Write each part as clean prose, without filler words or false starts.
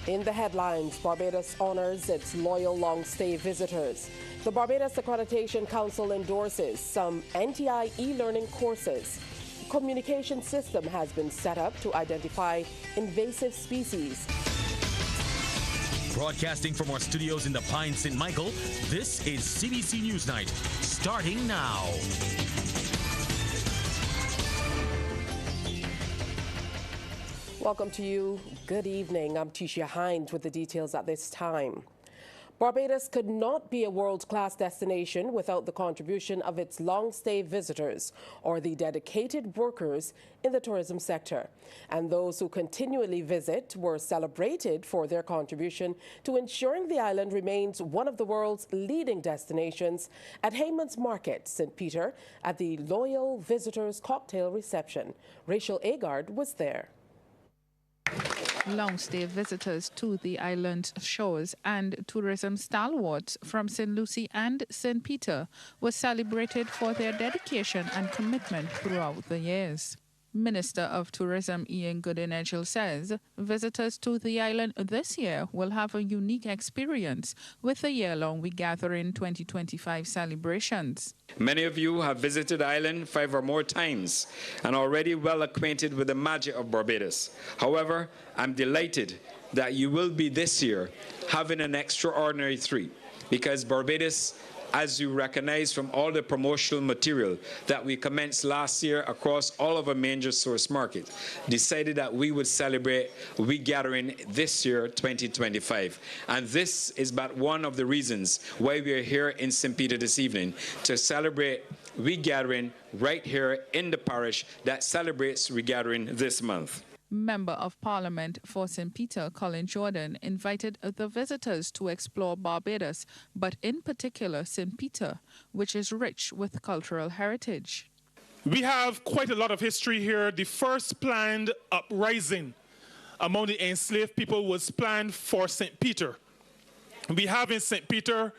In the headlines, Barbados honors its loyal long-stay visitors. The Barbados Accreditation Council endorses some NTI e-learning courses. Communication system has been set up to identify invasive species. Broadcasting from our studios in the Pine St. Michael, this is CBC Newsnight, starting now. Welcome to you. Good evening. I'm Tisha Hines with the details at this time. Barbados could not be a world-class destination without the contribution of its long-stay visitors or the dedicated workers in the tourism sector. And those who continually visit were celebrated for their contribution to ensuring the island remains one of the world's leading destinations at Hayman's Market, St. Peter, at the Loyal Visitors Cocktail Reception. Rachel Agard was there. Long-stay visitors to the island shores and tourism stalwarts from St. Lucie and St. Peter were celebrated for their dedication and commitment throughout the years. Minister of Tourism Ian Goodin-Edgell says visitors to the island this year will have a unique experience with the year-long We Gathering 2025 celebrations. Many of you have visited the island 5 or more times and are already well acquainted with the magic of Barbados. However, I'm delighted that you will be this year having an extraordinary treat because Barbados, as you recognize from all the promotional material that we commenced last year across all of our major source markets, decided that we would celebrate We Gathering this year, 2025. And this is but one of the reasons why we are here in St. Peter this evening, to celebrate We Gathering right here in the parish that celebrates We Gathering this month. Member of Parliament for St. Peter, Daryll Jordan, invited the visitors to explore Barbados, but in particular St. Peter, which is rich with cultural heritage. We have quite a lot of history here. The first planned uprising among the enslaved people was planned for St. Peter. We have in St. Peter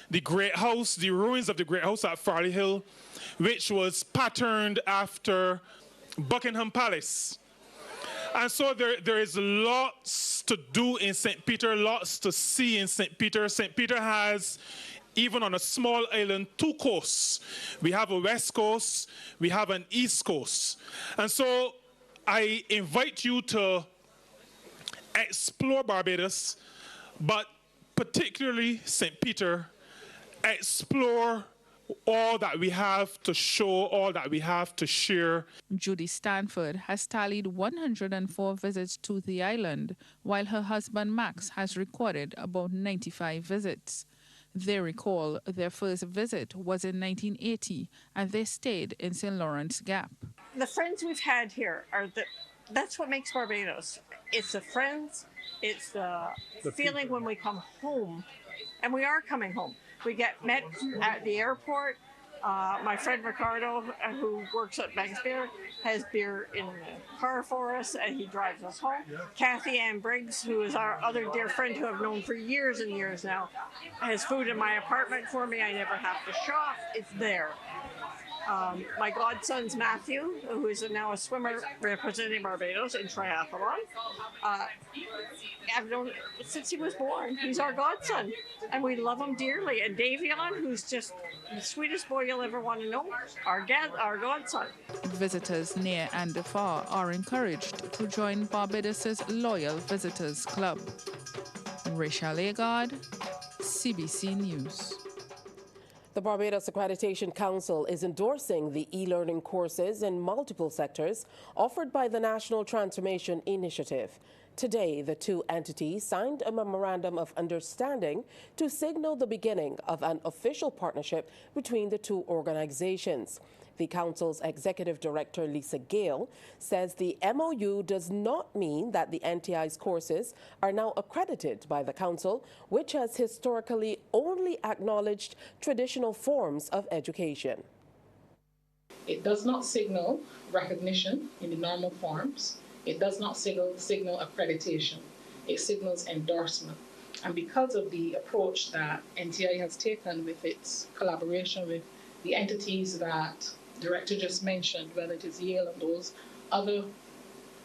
the Great House, the ruins of the Great House at Farley Hill, which was patterned after Buckingham Palace. And so there is lots to do in St. Peter, lots to see in St. Peter. St. Peter has, even on a small island, 2 coasts. We have a west coast, we have an east coast. And so I invite you to explore Barbados, but particularly St. Peter, explore all that we have to show, all that we have to share. Judy Stanford has tallied 104 visits to the island, while her husband Max has recorded about 95 visits. They recall their first visit was in 1980, and they stayed in St. Lawrence Gap. The friends we've had here that's what makes Barbados. It's the friends, it's the feeling when we come home, and we are coming home. We get met at the airport. My friend Ricardo, who works at Banks Beer, has beer in the car for us, and he drives us home. Kathy Ann Briggs, who is our other dear friend who I've known for years and years now, has food in my apartment for me. I never have to shop. It's there. My godson's Matthew, who is now a swimmer representing Barbados in triathlon. I've known since he was born. He's our godson, and we love him dearly. And Davion, who's just the sweetest boy you'll ever want to know, our godson. Visitors near and far are encouraged to join Barbados's Loyal Visitors Club. Rachel Agard, CBC News. The Barbados Accreditation Council is endorsing the e-learning courses in multiple sectors offered by the National Transformation Initiative. Today, the two entities signed a memorandum of understanding to signal the beginning of an official partnership between the two organizations. The Council's Executive Director, Lisa Gale, says the MOU does not mean that the NTI's courses are now accredited by the Council, which has historically only acknowledged traditional forms of education. It does not signal recognition in the normal forms. It does not signal accreditation. It signals endorsement. And because of the approach that NTI has taken with its collaboration with the entities that the Director just mentioned, whether it is Yale and those other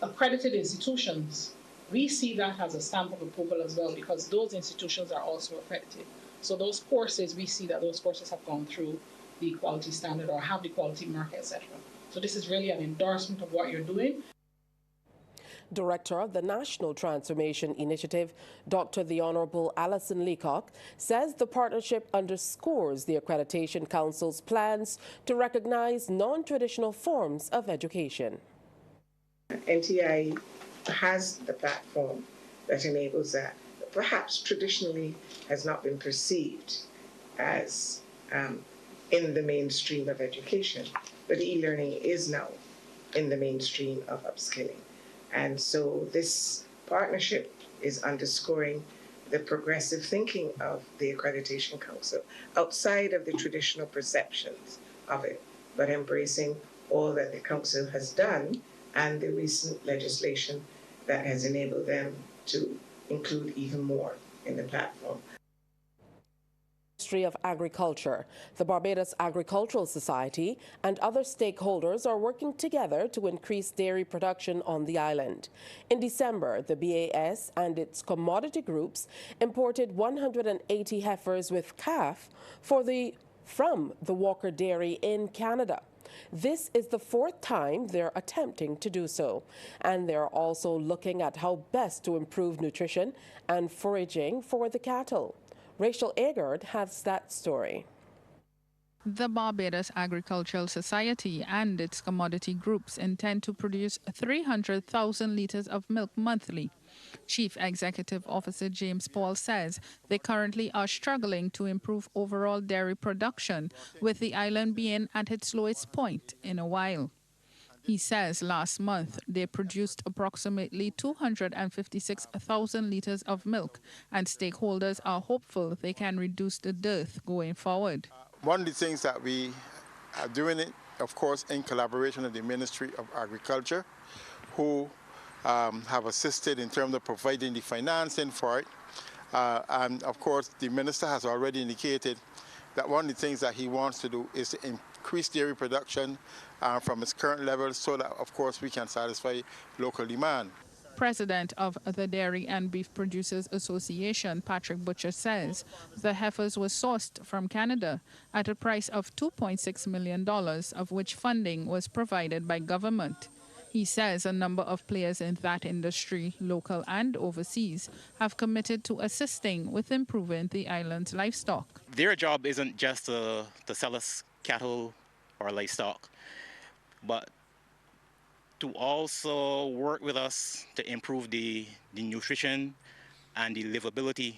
accredited institutions, We see that as a stamp of approval as well, because those institutions are also accredited. So those courses, we see that those courses have gone through the quality standard or have the quality mark, etc. So this is really an endorsement of what you're doing. Director of the National Transformation Initiative, Dr. the Honorable Alison Leacock, says the partnership underscores the Accreditation Council's plans to recognize non-traditional forms of education. NTI has the platform that enables that. Perhaps traditionally has not been perceived as in the mainstream of education, but e-learning is now in the mainstream of upskilling. And so this partnership is underscoring the progressive thinking of the Accreditation Council outside of the traditional perceptions of it, but embracing all that the Council has done and the recent legislation that has enabled them to include even more in the platform. Ministry of Agriculture, the Barbados Agricultural Society, and other stakeholders are working together to increase dairy production on the island. In December, the BAS and its commodity groups imported 180 heifers with calf from the Walker Dairy in Canada. This is the fourth time they're attempting to do so, and they're also looking at how best to improve nutrition and foraging for the cattle. Rachel Agard has that story. The Barbados Agricultural Society and its commodity groups intend to produce 300,000 litres of milk monthly. Chief Executive Officer James Paul says they currently are struggling to improve overall dairy production, with the island being at its lowest point in a while. He says last month they produced approximately 256,000 litres of milk, and stakeholders are hopeful they can reduce the dearth going forward. One of the things that we are doing it, of course, in collaboration with the Ministry of Agriculture, who have assisted in terms of providing the financing for it. And of course, the Minister has already indicated that one of the things that he wants to do is to increase dairy production from its current levels so that, of course, we can satisfy local demand. President of the Dairy and Beef Producers Association, Patrick Butcher, says the heifers were sourced from Canada at a price of $2.6 million, of which funding was provided by government. He says a number of players in that industry, local and overseas, have committed to assisting with improving the island's livestock. Their job isn't just to sell us cattle or livestock, but to also work with us to improve the nutrition and the livability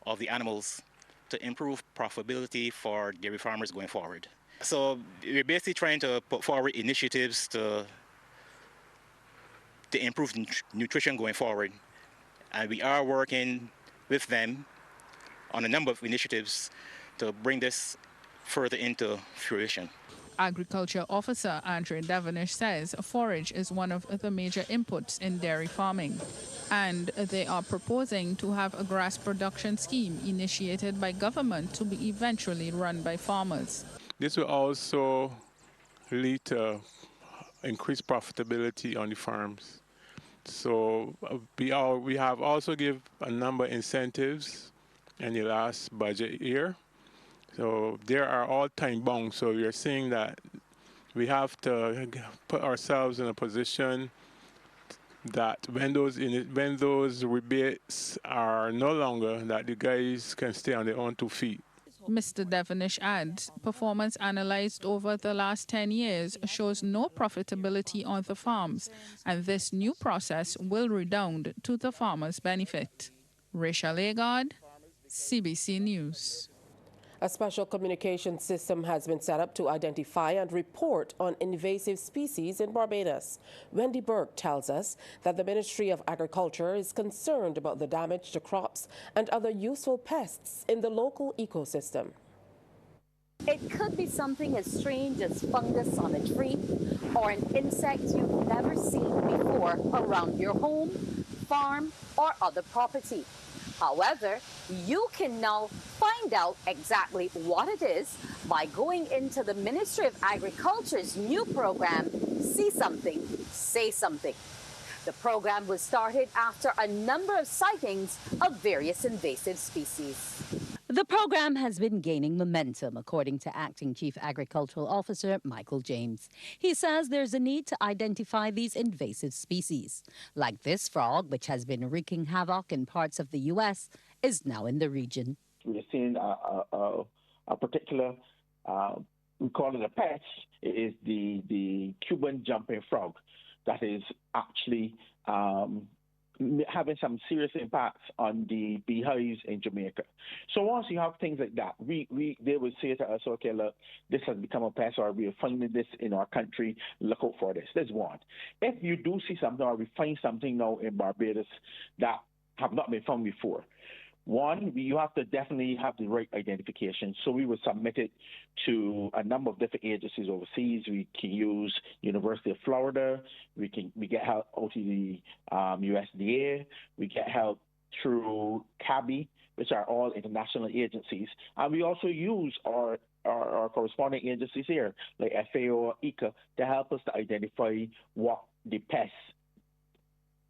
of the animals, to improve profitability for dairy farmers going forward. So we're basically trying to put forward initiatives to improve nutrition going forward. And we are working with them on a number of initiatives to bring this further into fruition. Agriculture Officer Andre Devonish says forage is one of the major inputs in dairy farming, and they are proposing to have a grass production scheme initiated by government to be eventually run by farmers. This will also lead to increased profitability on the farms. So we have also give a number of incentives in the last budget year. So there are all time bound. So we are saying that we have to put ourselves in a position that when those rebates are no longer, that the guys can stay on their own 2 feet. Mr. Devonish adds, performance analyzed over the last 10 years shows no profitability on the farms, and this new process will redound to the farmers' benefit. Rachel Agard, CBC News. A special communication system has been set up to identify and report on invasive species in Barbados. Wendy Burke tells us that the Ministry of Agriculture is concerned about the damage to crops and other useful pests in the local ecosystem. It could be something as strange as fungus on a tree or an insect you've never seen before around your home, farm, or other property. However, you can now find out exactly what it is by going into the Ministry of Agriculture's new program, See Something, Say Something. The program was started after a number of sightings of various invasive species. The program has been gaining momentum, according to Acting Chief Agricultural Officer Michael James. He says there's a need to identify these invasive species, like this frog, which has been wreaking havoc in parts of the U.S., is now in the region. We're seeing a particular, we call it a pest, it is the Cuban jumping frog that is actually having some serious impacts on the beehives in Jamaica. So once you have things like that, they would say to us, okay, look, this has become a pest, or we are finding this in our country, look out for this. That's one. If you do see something, or we find something now in Barbados that have not been found before, one, you have to definitely have the right identification. So we would submit it to a number of different agencies overseas. We can use University of Florida. We get help out of the USDA. We get help through CABI, which are all international agencies. And we also use our corresponding agencies here, like FAO or ICA, to help us to identify what the pest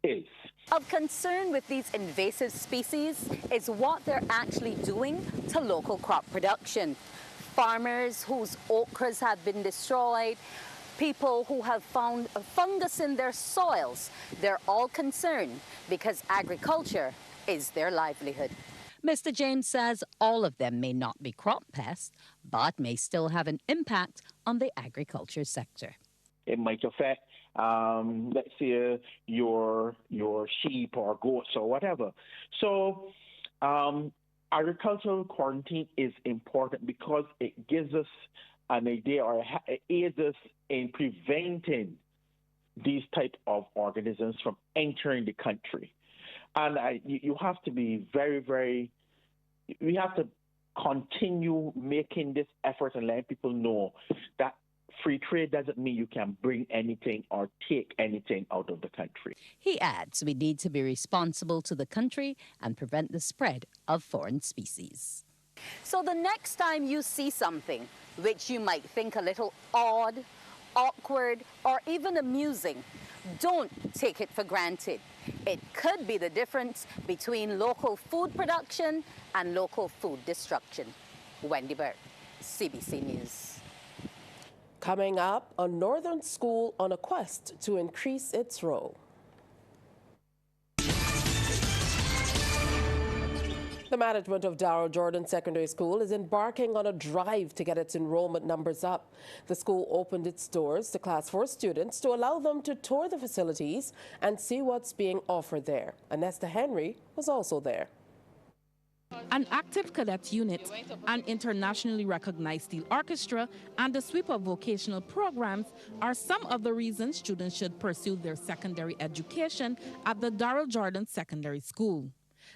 is. Of concern with these invasive species is what they're actually doing to local crop production. Farmers whose okras have been destroyed, people who have found fungus in their soils, they're all concerned because agriculture is their livelihood. Mr. James says all of them may not be crop pests, but may still have an impact on the agriculture sector. It might affect, let's say, your sheep or goats or whatever. So agricultural quarantine is important because it gives us an idea, or it aids us in preventing these type of organisms from entering the country. And you have to be we have to continue making this effort and letting people know that free trade doesn't mean you can bring anything or take anything out of the country. He adds we need to be responsible to the country and prevent the spread of foreign species. So the next time you see something which you might think a little odd, awkward, or even amusing, don't take it for granted. It could be the difference between local food production and local food destruction. Wendy Burke, CBC News. Coming up, a northern school on a quest to increase its role. The management of Daryll Jordan Secondary School is embarking on a drive to get its enrollment numbers up. The school opened its doors to Class 4 students to allow them to tour the facilities and see what's being offered there. Anesta Henry was also there. An active cadet unit, an internationally recognized steel orchestra, and a sweep of vocational programs are some of the reasons students should pursue their secondary education at the Daryll Jordan Secondary School.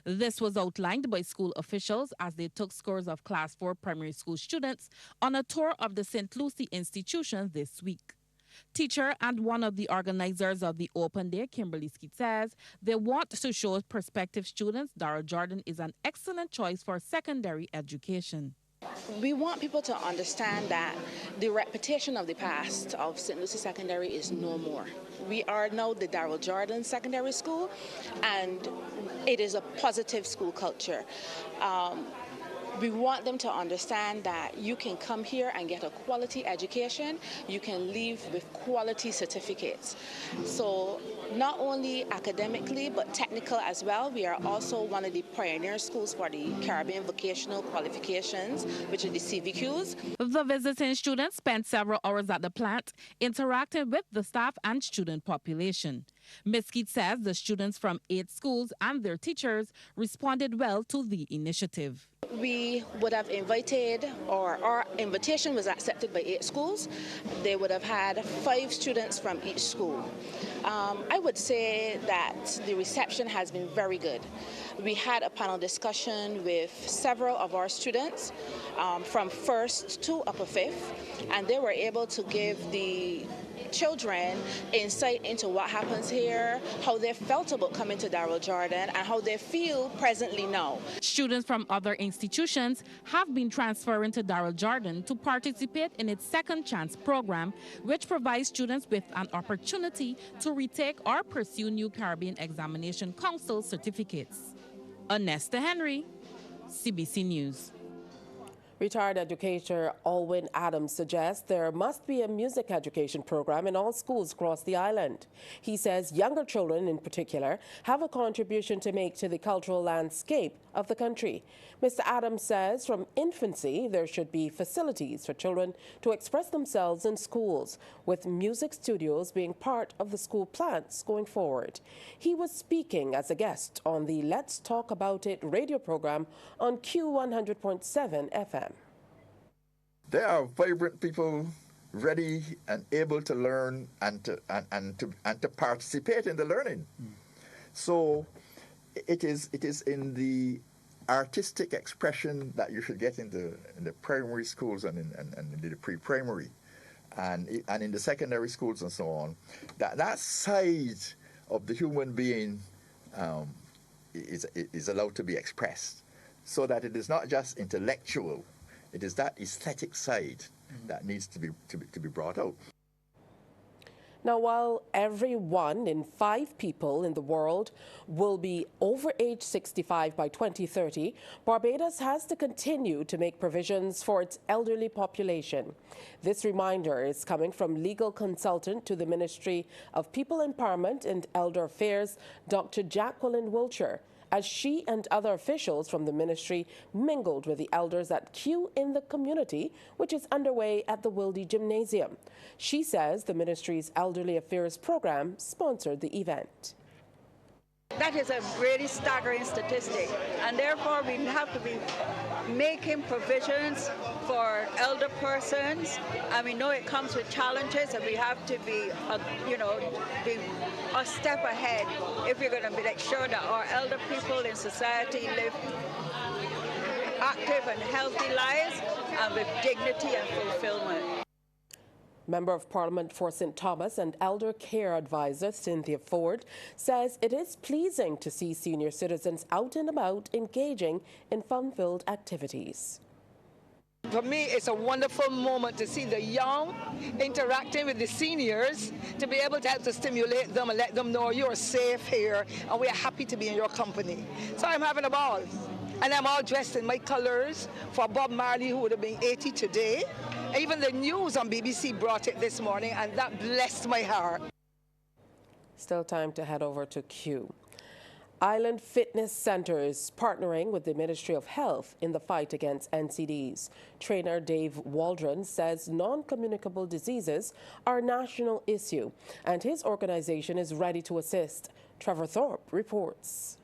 This was outlined by school officials as they took scores of Class 4 primary school students on a tour of the St. Lucie institution this week. Teacher and one of the organizers of the open day, Kimberly Skeet, says they want to show prospective students Daryll Jordan is an excellent choice for secondary education. We want people to understand that the reputation of the past of St. Lucie Secondary is no more. We are now the Daryll Jordan Secondary School, and it is a positive school culture. We want them to understand that you can come here and get a quality education. You can leave with quality certificates. So not only academically, but technical as well. We are also one of the pioneer schools for the Caribbean Vocational Qualifications, which are the CVQs. The visiting students spent several hours at the plant interacting with the staff and student population. Ms. Skeet says the students from 8 schools and their teachers responded well to the initiative. We would have invited, or our invitation was accepted by 8 schools. They would have had 5 students from each school. I would say that the reception has been very good. We had a panel discussion with several of our students from 1st to upper 5th, and they were able to give the children insight into what happens here, how they felt about coming to Daryll Jordan, and how they feel presently now. Students from other institutions have been transferring to Daryll Jordan to participate in its Second Chance program, which provides students with an opportunity to retake or pursue New Caribbean Examination Council certificates. Anesta Henry, CBC News. Retired educator Alwyn Adams suggests there must be a music education program in all schools across the island. He says younger children in particular have a contribution to make to the cultural landscape of the country. Mr. Adams says from infancy there should be facilities for children to express themselves in schools, with music studios being part of the school plans going forward. He was speaking as a guest on the Let's Talk About It radio program on Q100.7 FM. There are vibrant people ready and able to learn and to participate in the learning. So it is in the artistic expression that you should get in the primary schools and in the pre-primary and in the secondary schools and so on. That side of the human being is allowed to be expressed, so that it is not just intellectual. It is that aesthetic side that needs to be brought out. Now, while every 1 in 5 people in the world will be over age 65 by 2030, Barbados has to continue to make provisions for its elderly population. This reminder is coming from legal consultant to the Ministry of People Empowerment and Elder Affairs, Dr. Jacqueline Wiltshire, as she and other officials from the ministry mingled with the elders at Q in the Community, which is underway at the Wilde Gymnasium. She says the ministry's Elderly Affairs program sponsored the event. That is a really staggering statistic, and therefore we have to be making provisions for elder persons, and we know it comes with challenges, and we have to be, be a step ahead if we're going to make sure that our elder people in society live active and healthy lives and with dignity and fulfillment. Member of Parliament for St. Thomas and Elder Care Advisor Cynthia Ford says it is pleasing to see senior citizens out and about engaging in fun-filled activities. For me, it's a wonderful moment to see the young interacting with the seniors, to be able to help to stimulate them and let them know you're safe here and we are happy to be in your company. So I'm having a ball. And I'm all dressed in my colors for Bob Marley, who would have been 80 today. Even the news on BBC brought it this morning, and that blessed my heart. Still time to head over to Q. Island Fitness Centers partnering with the Ministry of Health in the fight against NCDs. Trainer Dave Waldron says non-communicable diseases are a national issue, and his organization is ready to assist. Trevor Thorpe reports.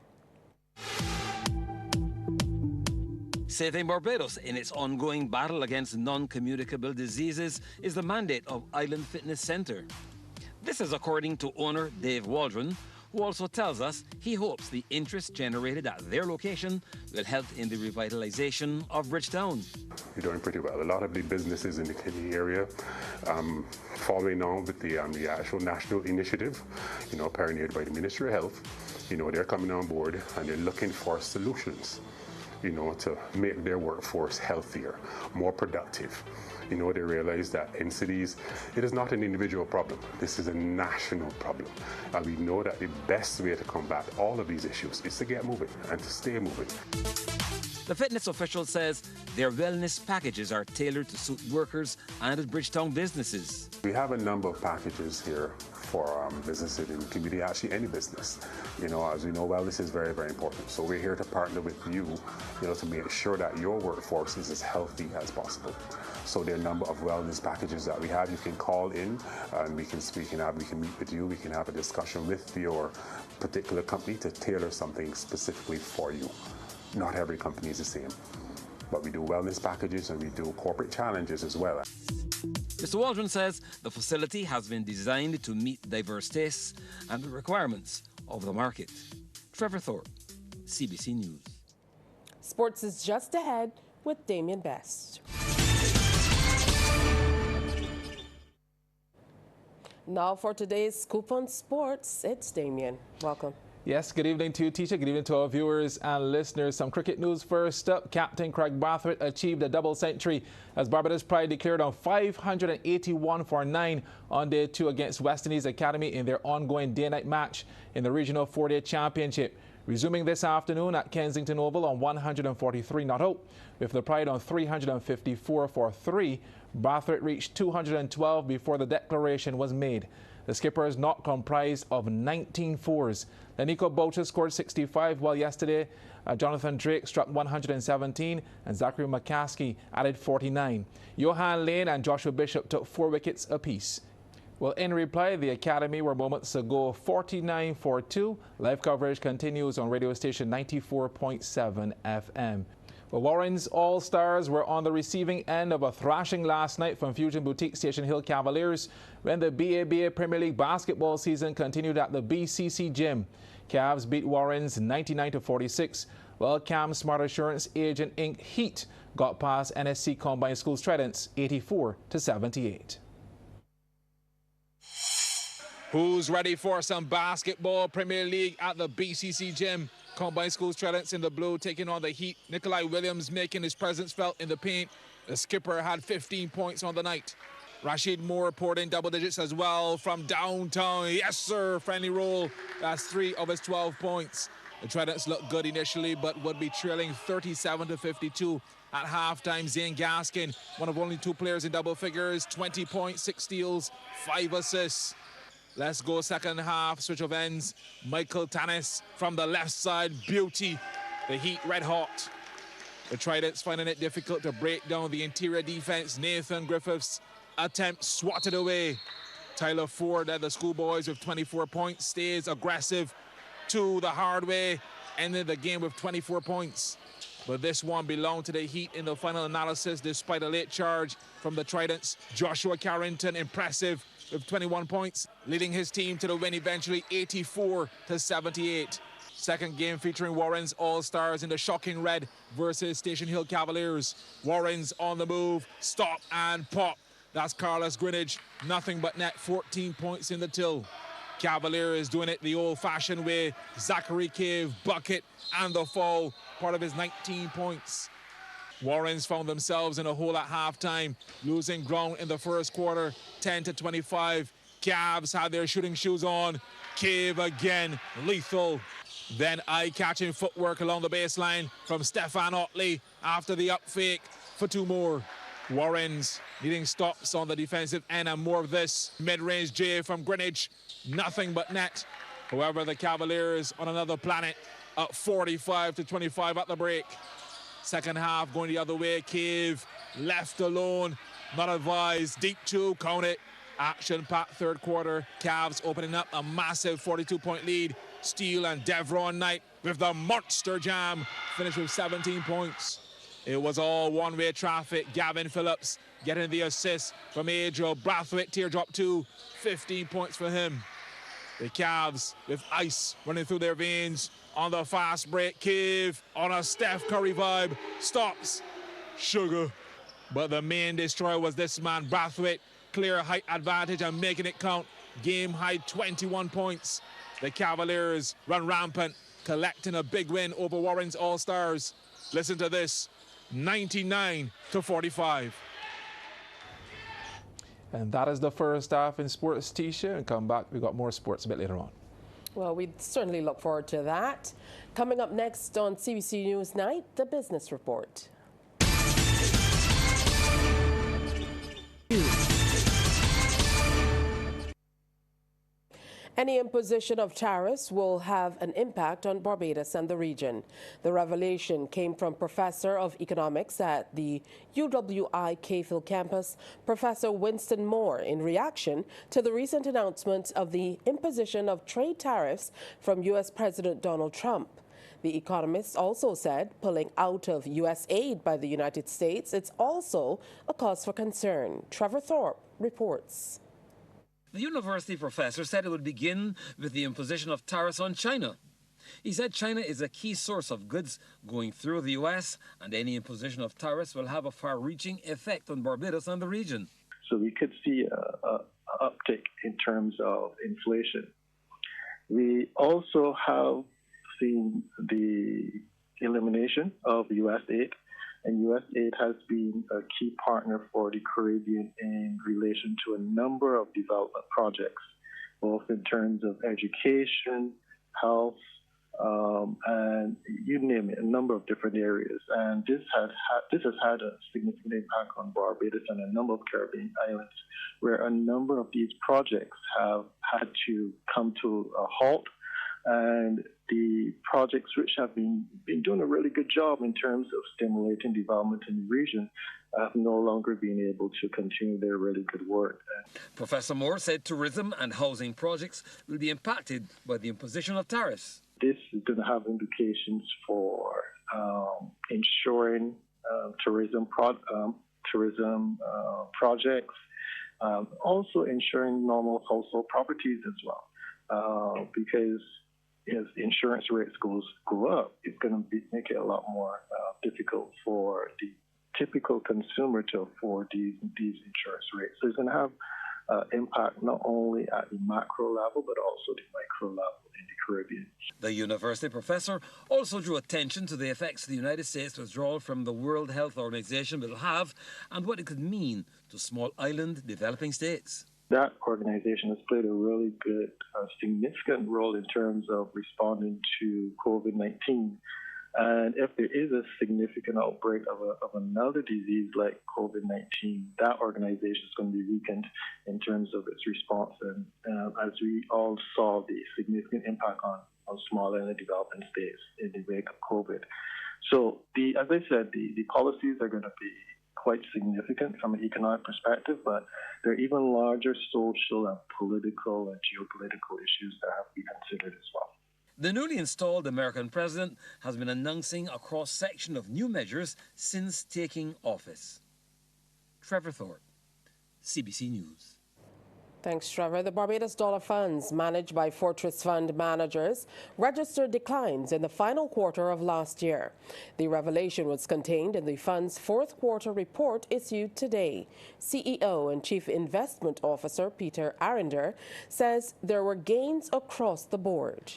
Saving Barbados in its ongoing battle against non-communicable diseases is the mandate of Island Fitness Center. This is according to owner Dave Waldron, who also tells us he hopes the interest generated at their location will help in the revitalization of Bridgetown. You're doing pretty well. A lot of the businesses in the area following on with the actual national initiative, pioneered by the Ministry of Health, they're coming on board and they're looking for solutions, to make their workforce healthier, more productive. They realize that NCDs, it is not an individual problem. This is a national problem. And we know that the best way to combat all of these issues is to get moving and to stay moving. The fitness official says their wellness packages are tailored to suit workers and Bridgetown businesses. We have a number of packages here for businesses in the community, actually any business. As we know, wellness is very, very important. So we're here to partner with you, to make sure that your workforce is as healthy as possible. So there are a number of wellness packages that we have. You can call in and we can meet with you. We can have a discussion with your particular company to tailor something specifically for you. Not every company is the same, but we do wellness packages and we do corporate challenges as well. Mr. Waldron says the facility has been designed to meet diverse tastes and the requirements of the market. Trevor Thorpe, CBC News. Sports is just ahead with Damien Best. Now for today's Scoop on Sports, it's Damien. Welcome. Yes, good evening to you, Tisha. Good evening to our viewers and listeners. Some cricket news first up. Captain Craig Brathwaite achieved a double century as Barbados Pride declared on 581 for 9 on day 2 against West Indies Academy in their ongoing day-night match in the regional 4-day championship. Resuming this afternoon at Kensington Oval on 143 not out. With the Pride on 354 for 3, Brathwaite reached 212 before the declaration was made. The skipper is not comprised of 19 fours. Nico Boucher scored 65, while yesterday Jonathan Drake struck 117 and Zachary McCaskey added 49. Johan Lane and Joshua Bishop took 4 wickets apiece. Well, in reply, the Academy were moments ago 49 for 2. Live coverage continues on radio station 94.7 FM. Well, Warren's All-Stars were on the receiving end of a thrashing last night from Fusion Boutique Station Hill Cavaliers when the BABA Premier League basketball season continued at the BCC Gym. Cavs beat Warren's 99-46, while Cam Smart Assurance Agent Inc. Heat got past NSC Combined Schools Tridents 84-78. Who's ready for some basketball? Premier League at the BCC Gym. Combined Schools Tridents in the blue taking on the Heat. Nikolai Williams making his presence felt in the paint. The skipper had 15 points on the night. Rashid Moore poured in double digits as well from downtown. Yes, sir, friendly roll. That's 3 of his 12 points. The Tridents looked good initially, but would be trailing 37-52 at halftime. Zane Gaskin, one of only 2 players in double figures, 20 points, 6 steals, 5 assists. Let's go second half, switch of ends. Michael Tanis from the left side, beauty. The Heat red hot. The Tridents finding it difficult to break down the interior defense. Nathan Griffiths attempt swatted away. Tyler Ford at the Schoolboys with 24 points, stays aggressive to the hard way, ended the game with 24 points. But this one belonged to the Heat in the final analysis despite a late charge from the Tridents. Joshua Carrington, impressive with 21 points, leading his team to the win eventually 84-78. Second game featuring Warren's All-Stars in the shocking red versus Station Hill Cavaliers. Warren's on the move, stop and pop. That's Carlos Greenidge, nothing but net, 14 points in the till. Cavaliers doing it the old-fashioned way. Zachary Cave, bucket, and the fall, part of his 19 points. Warrens found themselves in a hole at halftime, losing ground in the first quarter, 10-25. Cavs had their shooting shoes on. Cave again, lethal. Then eye-catching footwork along the baseline from Stefan Otley after the up fake for 2 more. Warrens needing stops on the defensive end and more of this. Mid-range J from Greenwich, nothing but net. However, the Cavaliers on another planet, up 45-25 at the break. Second half going the other way. Cave left alone, not advised. Deep 2, count it. Action-packed third quarter. Cavs opening up a massive 42-point lead. Steele and Devron Knight with the monster jam, finished with 17 points. It was all one-way traffic. Gavin Phillips getting the assist from Adriel Brathwaite. Teardrop 2, 15 points for him. The Cavs with ice running through their veins on the fast break. Cave on a Steph Curry vibe, stops. Sugar. But the main destroyer was this man, Brathwaite. Clear height advantage and making it count. Game high 21 points. The Cavaliers run rampant, collecting a big win over Warren's All-Stars. Listen to this, 99-45. And that is the first half in sports, Tisha. And come back, we've got more sports a bit later on. Well, we certainly look forward to that. Coming up next on CBC NewsNight, the business report. Any imposition of tariffs will have an impact on Barbados and the region. The revelation came from Professor of Economics at the UWI Cayfield campus, Professor Winston Moore, in reaction to the recent announcement of the imposition of trade tariffs from U.S. President Donald Trump. The economist also said pulling out of U.S. aid by the United States is also a cause for concern. Trevor Thorpe reports. The university professor said it would begin with the imposition of tariffs on China. He said China is a key source of goods going through the U.S., and any imposition of tariffs will have a far-reaching effect on Barbados and the region. So we could see a uptick in terms of inflation. We also have seen the elimination of U.S. aid, and U.S. aid has been a key partner for the Caribbean in relation to a number of development projects, both in terms of education, health, and you name it, a number of different areas. And this has had a significant impact on Barbados and a number of Caribbean islands, where a number of these projects have had to come to a halt. And the projects which have been doing a really good job in terms of stimulating development in the region have no longer been able to continue their really good work. Professor Moore said tourism and housing projects will be impacted by the imposition of tariffs. This is going to have implications for ensuring tourism projects, also ensuring normal household properties as well, because as insurance rates go up, it's going to make it a lot more difficult for the typical consumer to afford these insurance rates. So it's going to have impact not only at the macro level, but also the micro level in the Caribbean. The university professor also drew attention to the effects the United States withdrawal from the World Health Organization will have and what it could mean to small island developing states. That organization has played a really good, significant role in terms of responding to COVID-19. And if there is a significant outbreak of another disease like COVID-19, that organization is going to be weakened in terms of its response. And as we all saw, the significant impact on small island developing states in the wake of COVID. So, as I said, the policies are going to be quite significant from an economic perspective, but there are even larger social and political and geopolitical issues that have to be considered as well. The newly installed American president has been announcing a cross-section of new measures since taking office. Trevor Thorpe, CBC News. Thanks, Trevor. The Barbados Dollar Funds, managed by Fortress Fund managers, registered declines in the final quarter of last year. The revelation was contained in the fund's fourth quarter report issued today. CEO and Chief Investment Officer Peter Arender says there were gains across the board.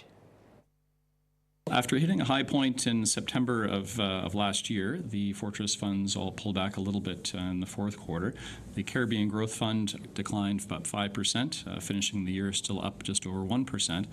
After hitting a high point in September of last year, the Fortress funds all pulled back a little bit in the fourth quarter. The Caribbean Growth Fund declined about 5%, finishing the year still up just over 1%.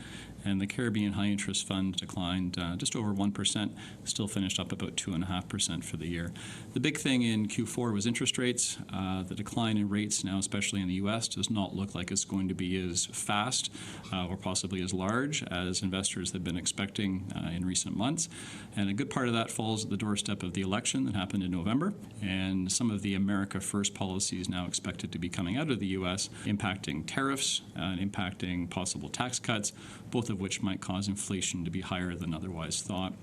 And the Caribbean High Interest Fund declined just over 1%, still finished up about 2.5% for the year. The big thing in Q4 was interest rates. The decline in rates now, especially in the U.S., does not look like it's going to be as fast or possibly as large as investors have been expecting in recent months. And a good part of that falls at the doorstep of the election that happened in November, and some of the America First policies now expected to be coming out of the U.S., impacting tariffs and impacting possible tax cuts, both of which might cause inflation to be higher than otherwise thought.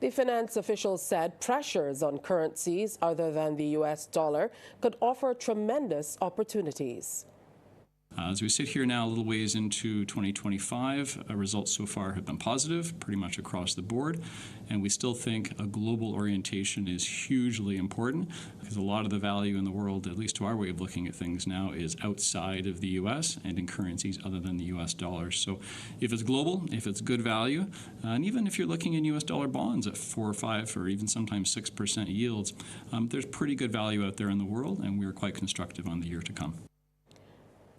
The finance officials said pressures on currencies other than the U.S. dollar could offer tremendous opportunities. As we sit here now a little ways into 2025, results so far have been positive pretty much across the board, and we still think a global orientation is hugely important because a lot of the value in the world, at least to our way of looking at things now, is outside of the U.S. and in currencies other than the U.S. dollar. So if it's global, if it's good value, and even if you're looking in U.S. dollar bonds at 4 or 5 or even sometimes 6% yields, there's pretty good value out there in the world, and we're quite constructive on the year to come.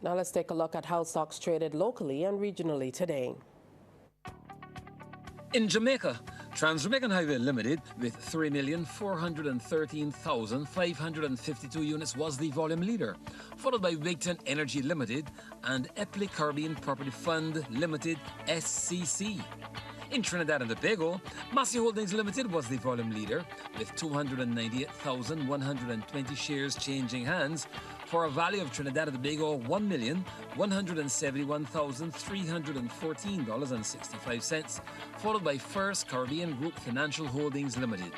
Now let's take a look at how stocks traded locally and regionally today. In Jamaica, Trans-Jamaican Highway Limited with 3,413,552 units was the volume leader, followed by Wigton Energy Limited and Epley Caribbean Property Fund Limited SCC. In Trinidad and Tobago, Massey Holdings Limited was the volume leader with 298,120 shares changing hands for a value of Trinidad and Tobago $1,171,314.65, followed by First Caribbean Group Financial Holdings Limited.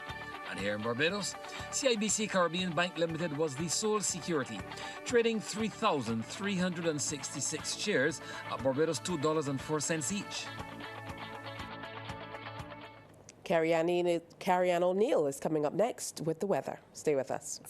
And here in Barbados, CIBC Caribbean Bank Limited was the sole security, trading 3,366 shares at Barbados $2.04 each. Carrie Ann O'Neill is coming up next with the weather. Stay with us.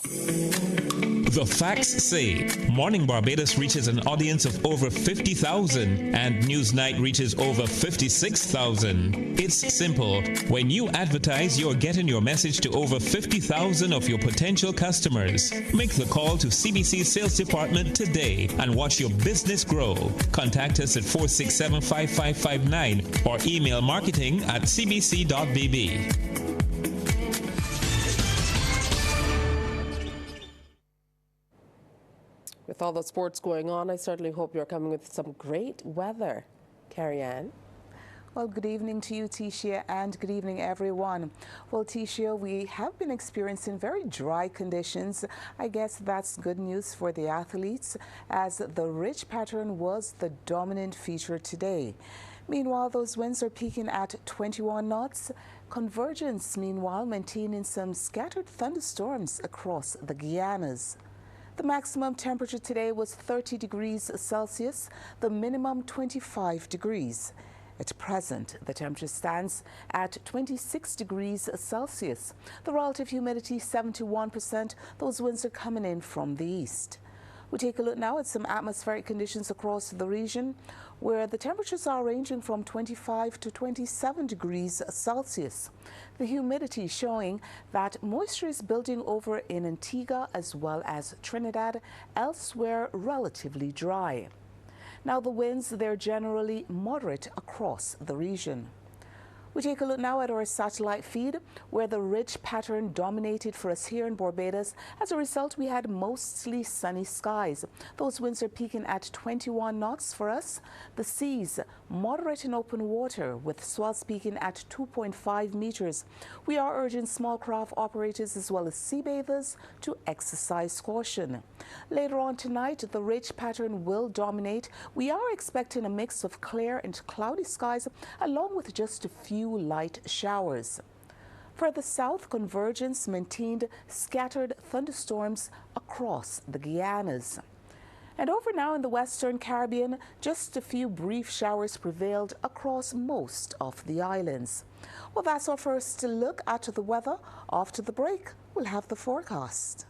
The facts say Morning Barbados reaches an audience of over 50,000 and Newsnight reaches over 56,000. It's simple. When you advertise, you're getting your message to over 50,000 of your potential customers. Make the call to CBC Sales Department today and watch your business grow. Contact us at 467-5559 or email marketing@cbc.bb. With all the sports going on, I certainly hope you're coming with some great weather. Carrie Ann. Well, good evening to you, Tisha, and good evening, everyone. Well, Tisha, we have been experiencing very dry conditions. I guess that's good news for the athletes, as the ridge pattern was the dominant feature today. Meanwhile, those winds are peaking at 21 knots. Convergence, meanwhile, maintaining some scattered thunderstorms across the Guianas. The maximum temperature today was 30 degrees Celsius, the minimum 25 degrees. At present, the temperature stands at 26 degrees Celsius. The relative humidity 71%. Those winds are coming in from the east. We take a look now at some atmospheric conditions across the region, where the temperatures are ranging from 25 to 27 degrees Celsius. The humidity showing that moisture is building over in Antigua as well as Trinidad, elsewhere relatively dry. Now the winds, they're generally moderate across the region. We take a look now at our satellite feed, where the ridge pattern dominated for us here in Barbados. As a result, we had mostly sunny skies. Those winds are peaking at 21 knots for us. The seas, moderate in open water, with swells peaking at 2.5 meters. We are urging small craft operators as well as sea bathers to exercise caution. Later on tonight, the ridge pattern will dominate. We are expecting a mix of clear and cloudy skies, along with just a few light showers. Further south, convergence maintained scattered thunderstorms across the Guianas. And over now in the Western Caribbean, just a few brief showers prevailed across most of the islands. Well, that's our first look at the weather. After the break, we'll have the forecast.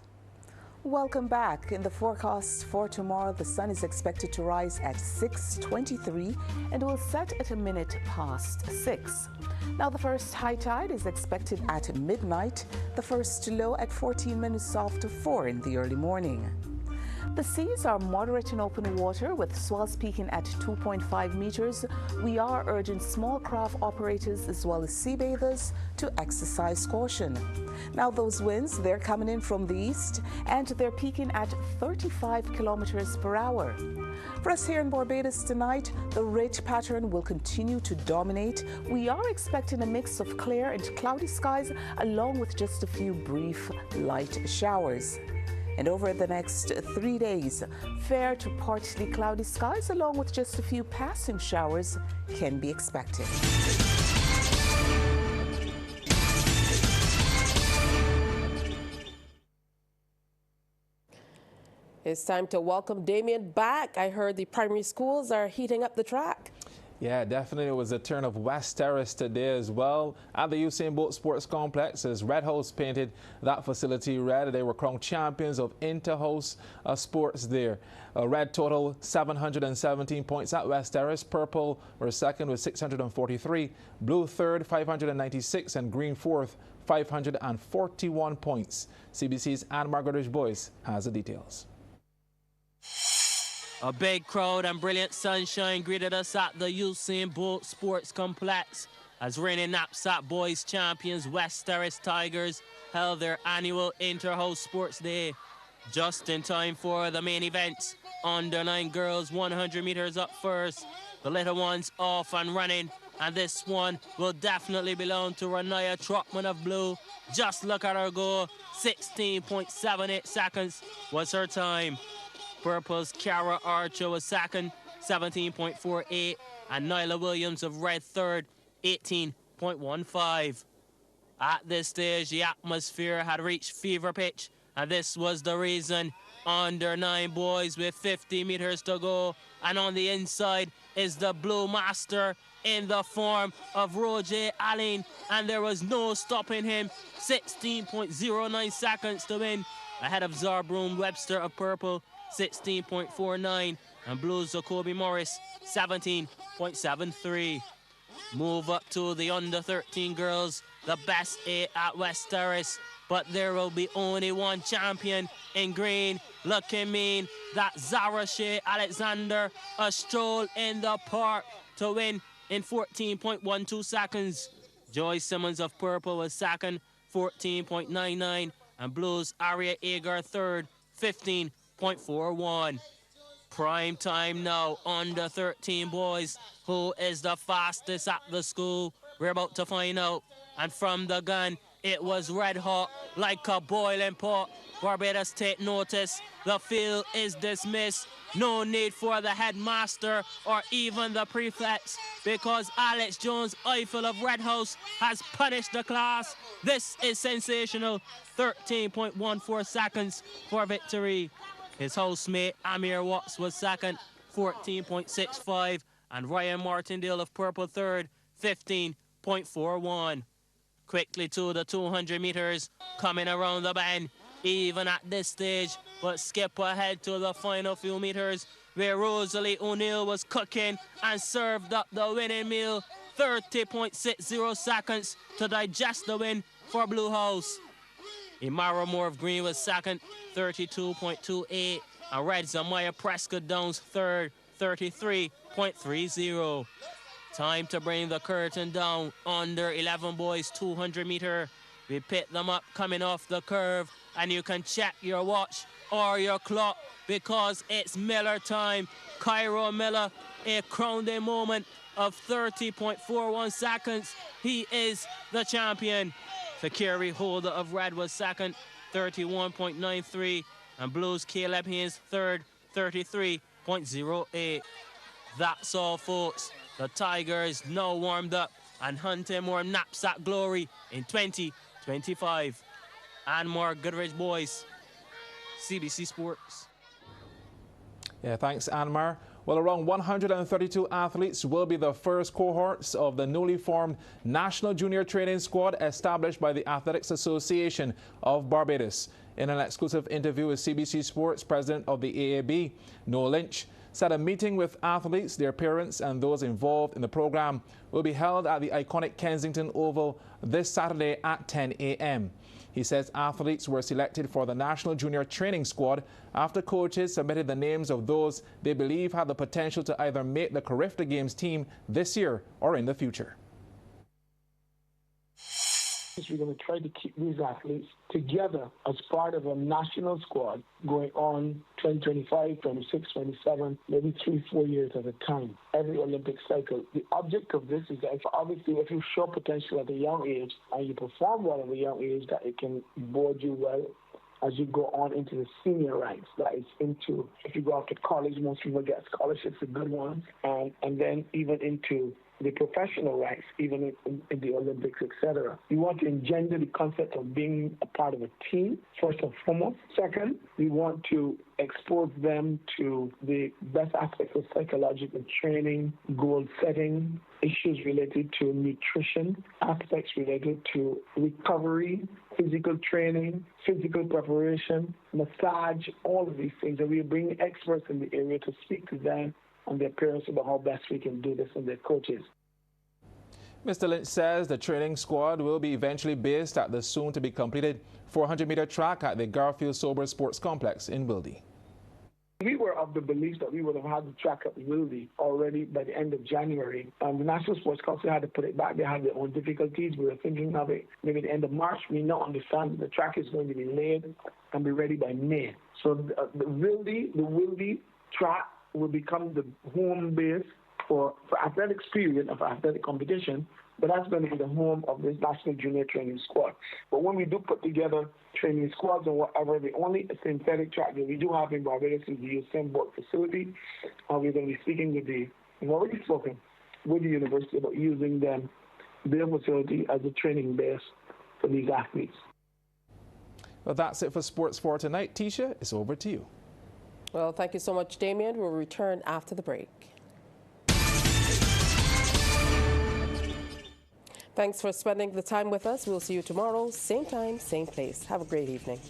Welcome back. In the forecast for tomorrow, the sun is expected to rise at 6:23 and will set at 6:01. Now, the first high tide is expected at midnight, the first low at 14 minutes after 4 in the early morning. The seas are moderate in open water, with swells peaking at 2.5 meters. We are urging small craft operators as well as sea bathers to exercise caution. Now those winds, they're coming in from the east and they're peaking at 35 kilometers per hour. For us here in Barbados tonight, the ridge pattern will continue to dominate. We are expecting a mix of clear and cloudy skies, along with just a few brief light showers. And over the next 3 days, fair to partly cloudy skies, along with just a few passing showers, can be expected. It's time to welcome Damien back. I heard the primary schools are heating up the track. Yeah, definitely. It was a turn of West Terrace today as well. At the Usain Bolt Sports Complex, as Red House painted that facility red. They were crowned champions of inter-house sports there. Red total 717 points at West Terrace. Purple were second with 643. Blue third, 596. And green fourth, 541 points. CBC's Anne Margaret Boyce has the details. A big crowd and brilliant sunshine greeted us at the Usain Bolt Sports Complex as reigning knapsack boys champions West Terrace Tigers held their annual Inter-House Sports Day. Just in time for the main events, under 9 girls 100 meters up first, the little ones off and running, and this one will definitely belong to Ranaya Trotman of blue. Just look at her go, 16.78 seconds was her time. Purple's Cara Archer was second, 17.48, and Nyla Williams of red third, 18.15. At this stage, the atmosphere had reached fever pitch, and this was the reason. Under 9 boys with 50 meters to go, and on the inside is the blue master in the form of Roger Allen, and there was no stopping him. 16.09 seconds to win ahead of Zarbroom Webster of purple, 16.49, and Blues Jacoby Morris, 17.73. Move up to the under-13 girls, the best 8 at West Terrace, but there will be only one champion in green, looking mean. That Zara Shea Alexander, a stroll in the park to win in 14.12 seconds. Joy Simmons of purple was second, 14.99, and Blues Aria Agar third, 15.41. Prime time now, under 13 boys. Who is the fastest at the school? We're about to find out. And from the gun, it was red hot, like a boiling pot. Barbados take notice. The field is dismissed. No need for the headmaster or even the prefects, because Alex Jones Eiffel of Red House has punished the class. This is sensational. 13.14 seconds for victory. His housemate Amir Watts was second, 14.65, and Ryan Martindale of purple third, 15.41. Quickly to the 200 meters, coming around the bend, even at this stage, but skip ahead to the final few meters, where Rosalie O'Neill was cooking and served up the winning meal. 30.60 seconds to digest the win for Blue House. Imara Moore of Green was second, 32.28, and Red Zamaya Prescott Downs third, 33.30. Time to bring the curtain down. Under 11 boys, 200 meter. We pick them up coming off the curve, and you can check your watch or your clock because it's Miller time. Cairo Miller, a crowning moment of 30.41 seconds. He is the champion. Fakiri Holder of Red was second, 31.93, and Blues Caleb Haynes third, 33.08. That's all, folks. The Tigers now warmed up and hunting more knapsack glory in 2025. And more Goodrich boys. CBC Sports. Yeah, thanks, Anmar. Well, around 132 athletes will be the first cohorts of the newly formed National Junior Training Squad established by the Athletics Association of Barbados. In an exclusive interview with CBC Sports, President of the AAB, Noel Lynch, said a meeting with athletes, their parents, and those involved in the program will be held at the iconic Kensington Oval this Saturday at 10 a.m. He says athletes were selected for the National Junior Training Squad after coaches submitted the names of those they believe have the potential to either make the Carifta Games team this year or in the future. We're going to try to keep these athletes together as part of a national squad going on 2025, 26, 27, maybe 3-4 years at a time, every Olympic cycle. The object of this is that obviously if you show potential at a young age and you perform well at a young age, that it can board you well as you go on into the senior ranks. That is into, if you go off to college, most people get scholarships, the good ones, and then even into the professional ranks, even in the Olympics, etc. We want to engender the concept of being a part of a team, first and foremost. Second, we want to expose them to the best aspects of psychological training, goal setting, issues related to nutrition, aspects related to recovery, physical training, physical preparation, massage, all of these things. And we bring experts in the area to speak to them and their parents about how best we can do this and their coaches. Mr. Lynch says the training squad will be eventually based at the soon-to-be-completed 400-meter track at the Garfield Sober Sports Complex in Wildy. We were of the belief that we would have had the track at Wildy already by the end of January. The National Sports Council had to put it back. They had their own difficulties. We were thinking of it maybe the end of March. We now understand that the track is going to be laid and be ready by May. So the Wildy track will become the home base for athletics period of athletic competition, but that's going to be the home of this National Junior Training Squad. But when we do put together training squads and whatever, the only synthetic track that we do have in Barbados is the Usain Bolt facility. We're going to be speaking with we've already spoken with the university about using their facility as a training base for these athletes. Well, that's it for Sports for tonight. Tisha, it's over to you. Well, thank you so much, Damien. We'll return after the break. Thanks for spending the time with us. We'll see you tomorrow, same time, same place. Have a great evening.